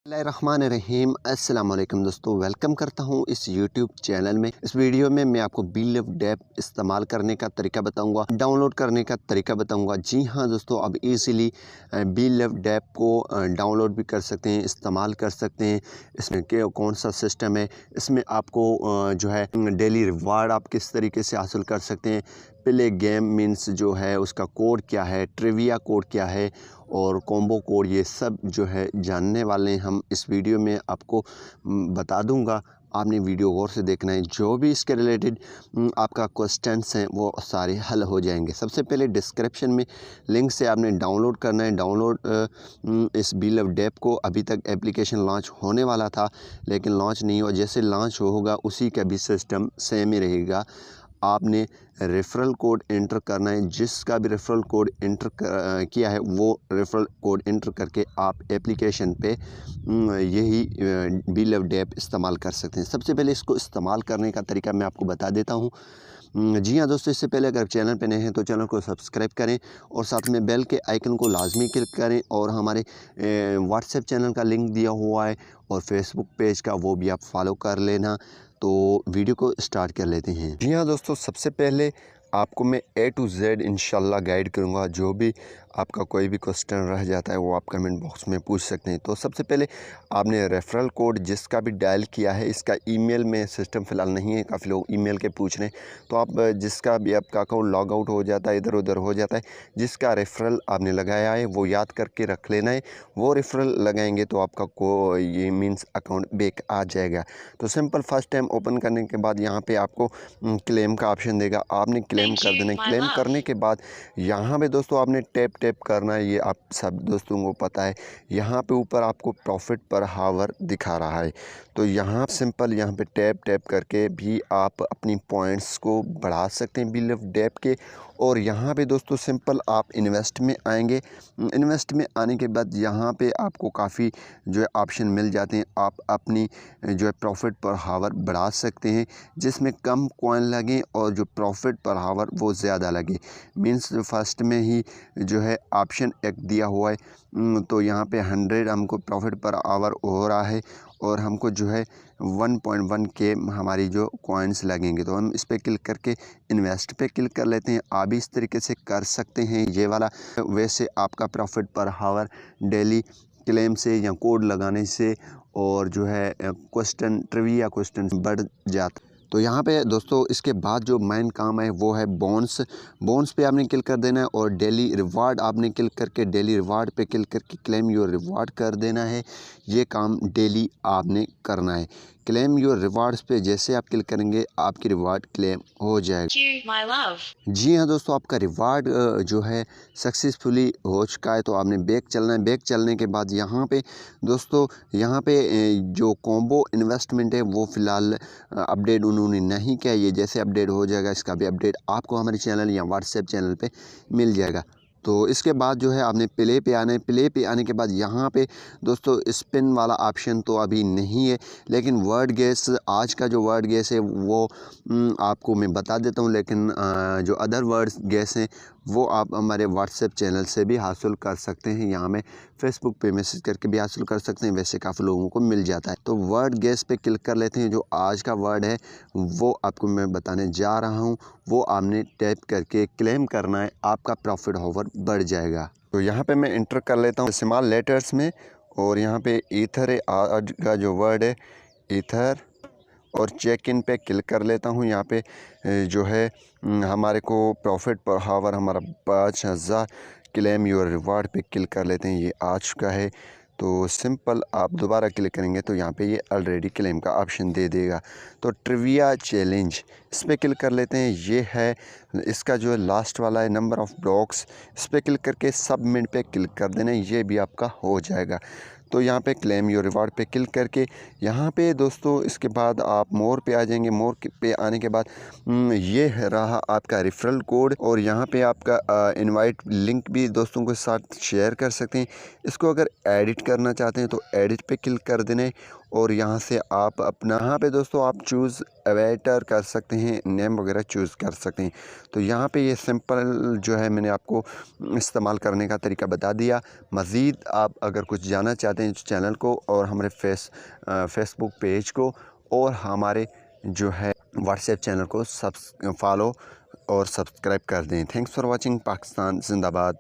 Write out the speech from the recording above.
बिस्मिल्लाहिर्रहमानिर्रहीम। अस्सलाम वालेकुम दोस्तों, वेलकम करता हूं इस यूट्यूब चैनल में। इस वीडियो में मैं आपको BeLive ऐप इस्तेमाल करने का तरीका बताऊंगा, डाउनलोड करने का तरीका बताऊंगा। जी हां दोस्तों, अब इजीली BeLive ऐप को डाउनलोड भी कर सकते हैं, इस्तेमाल कर सकते हैं। इसमें कौन सा सिस्टम है, इसमें आपको जो है डेली रिवार्ड आप किस तरीके से हासिल कर सकते हैं, प्ले गेम मीन्स जो है उसका कोड क्या है, ट्रिविया कोड क्या है और कॉम्बो कोड, ये सब जो है जानने वाले हैं हम इस वीडियो में। आपको बता दूंगा, आपने वीडियो गौर से देखना है। जो भी इसके रिलेटेड आपका क्वेश्चंस हैं वो सारे हल हो जाएंगे। सबसे पहले डिस्क्रिप्शन में लिंक से आपने डाउनलोड करना है। डाउनलोड इस BeLive ऐप को, अभी तक एप्लीकेशन लॉन्च होने वाला था लेकिन लॉन्च नहीं हुआ। जैसे लॉन्च होगा उसी का भी सिस्टम सेम ही रहेगा। आपने रेफरल कोड एंटर करना है। जिसका भी रेफरल कोड एंटर किया है वो रेफरल कोड एंटर करके आप एप्लीकेशन पे यही BeLive ऐप इस्तेमाल कर सकते हैं। सबसे पहले इसको इस्तेमाल करने का तरीका मैं आपको बता देता हूँ। जी हाँ दोस्तों, इससे पहले अगर चैनल पे नए हैं तो चैनल को सब्सक्राइब करें और साथ में बेल के आइकन को लाजमी क्लिक करें। और हमारे व्हाट्सएप चैनल का लिंक दिया हुआ है और फेसबुक पेज का, वो भी आप फॉलो कर लेना। तो वीडियो को स्टार्ट कर लेते हैं। जी हाँ दोस्तों, सबसे पहले आपको मैं A to Z इंशाल्लाह गाइड करूँगा। जो भी आपका कोई भी क्वेश्चन रह जाता है वो आप कमेंट बॉक्स में पूछ सकते हैं। तो सबसे पहले आपने रेफरल कोड जिसका भी डायल किया है, इसका ईमेल में सिस्टम फ़िलहाल नहीं है, काफ़ी लोग ईमेल के पूछ रहे हैं। तो आप जिसका भी आपका अकाउंट लॉग आउट हो जाता है, इधर उधर हो जाता है, जिसका रेफरल आपने लगाया है वो याद करके रख लेना है। वो रेफरल लगाएंगे तो आपका ये मीन्स अकाउंट बैक आ जाएगा। तो सिंपल फर्स्ट टाइम ओपन करने के बाद यहाँ पे आपको क्लेम का ऑप्शन देगा, आपने क्लेम कर देना है। क्लेम करने के बाद यहाँ पे दोस्तों आपने टैप करना है। ये आप सब दोस्तों को पता है। यहाँ पे ऊपर आपको प्रॉफिट पर हावर दिखा रहा है, तो यहाँ सिंपल यहाँ पे टैप करके भी आप अपनी पॉइंट्स को बढ़ा सकते हैं BeLive ऐप के। और यहाँ पे दोस्तों सिंपल आप इन्वेस्ट में आएंगे। इन्वेस्ट में आने के बाद यहाँ पे आपको काफ़ी जो है ऑप्शन मिल जाते हैं। आप अपनी जो है प्रॉफिट पर हावर बढ़ा सकते हैं, जिसमें कम कॉइन लगे और जो प्रॉफिट पर हावर वो ज़्यादा लगे। मीन्स फर्स्ट में ही जो है ऑप्शन एक दिया हुआ है, तो यहाँ पे 100 हमको प्रॉफिट पर आवर हो रहा है और हमको जो है 1.1 के हमारी जो कॉइन्स लगेंगे। तो हम इस पर क्लिक करके इन्वेस्ट पे क्लिक कर लेते हैं। आप भी इस तरीके से कर सकते हैं ये वाला। वैसे आपका प्रॉफिट पर हावर डेली क्लेम से या कोड लगाने से और जो है क्वेश्चन ट्रिविया क्वेश्चन बढ़ जाता। तो यहाँ पे दोस्तों इसके बाद जो मेन काम है वो है बोन्स पे आपने क्लिक कर देना है और डेली रिवार्ड आपने क्लिक करके डेली रिवार्ड पे क्लिक करके क्लेम योर रिवार्ड कर देना है। ये काम डेली आपने करना है। क्लेम योर रिवार्ड्स पे जैसे आप क्लिक करेंगे आपकी रिवार्ड क्लेम हो जाएगा। जी हाँ दोस्तों, आपका रिवार्ड जो है सक्सेसफुली हो चुका है। तो आपने बैक चलना है। बैक चलने के बाद यहाँ पे दोस्तों यहाँ पे जो कॉम्बो इन्वेस्टमेंट है वो फ़िलहाल अपडेट उन्होंने नहीं किया। ये जैसे अपडेट हो जाएगा इसका भी अपडेट आपको हमारे चैनल या व्हाट्सएप चैनल पे मिल जाएगा। तो इसके बाद जो है आपने प्ले पे आना है। प्ले पे आने के बाद यहाँ पे दोस्तों स्पिन वाला ऑप्शन तो अभी नहीं है, लेकिन वर्ड गेस, आज का जो वर्ड गेस है वो आपको मैं बता देता हूँ। लेकिन जो अदर वर्ड गेस हैं वो आप हमारे व्हाट्सएप चैनल से भी हासिल कर सकते हैं। यहाँ में फेसबुक पे मैसेज करके भी हासिल कर सकते हैं, वैसे काफ़ी लोगों को मिल जाता है। तो वर्ड गेस पे क्लिक कर लेते हैं। जो आज का वर्ड है वो आपको मैं बताने जा रहा हूँ, वो आपने टैप करके क्लेम करना है, आपका प्रॉफिट हावर बढ़ जाएगा। तो यहाँ पे मैं इंटर कर लेता हूँ स्मॉल लेटर्स में और यहाँ पे ईथर है। आज का जो वर्ड है ईथर, और चेक इन पे क्लिक कर लेता हूँ। यहाँ पे जो है हमारे को प्रॉफिट पर हावर हमारा 5000। क्लेम योर रिवार्ड पे क्लिक कर लेते हैं, ये आ चुका है। तो सिंपल आप दोबारा क्लिक करेंगे तो यहाँ पे ये ऑलरेडी क्लेम का ऑप्शन दे देगा। तो ट्रिविया चैलेंज इस पर क्लिक कर लेते हैं। ये है इसका जो है लास्ट वाला है नंबर ऑफ़ ब्लॉक्स, इस पर क्लिक करके सबमिट पे क्लिक कर देना, ये भी आपका हो जाएगा। तो यहाँ पे क्लेम योर रिवार्ड पे क्लिक करके यहाँ पे दोस्तों इसके बाद आप मोर पे आ जाएंगे। मोर पे आने के बाद ये रहा आपका रेफरल कोड और यहाँ पे आपका इनवाइट लिंक भी दोस्तों के साथ शेयर कर सकते हैं। इसको अगर एडिट करना चाहते हैं तो एडिट पे क्लिक कर देने और यहाँ से आप अपना यहाँ पे दोस्तों आप चूज़ अवेटर कर सकते हैं, नेम वगैरह चूज़ कर सकते हैं। तो यहाँ पे ये सिंपल जो है मैंने आपको इस्तेमाल करने का तरीका बता दिया। मज़ीद आप अगर कुछ जानना चाहते हैं चैनल को और हमारे फेसबुक पेज को और हमारे जो है व्हाट्सएप चैनल को फॉलो और सब्सक्राइब कर दें। Thanks for watching. पाकिस्तान जिंदाबाद।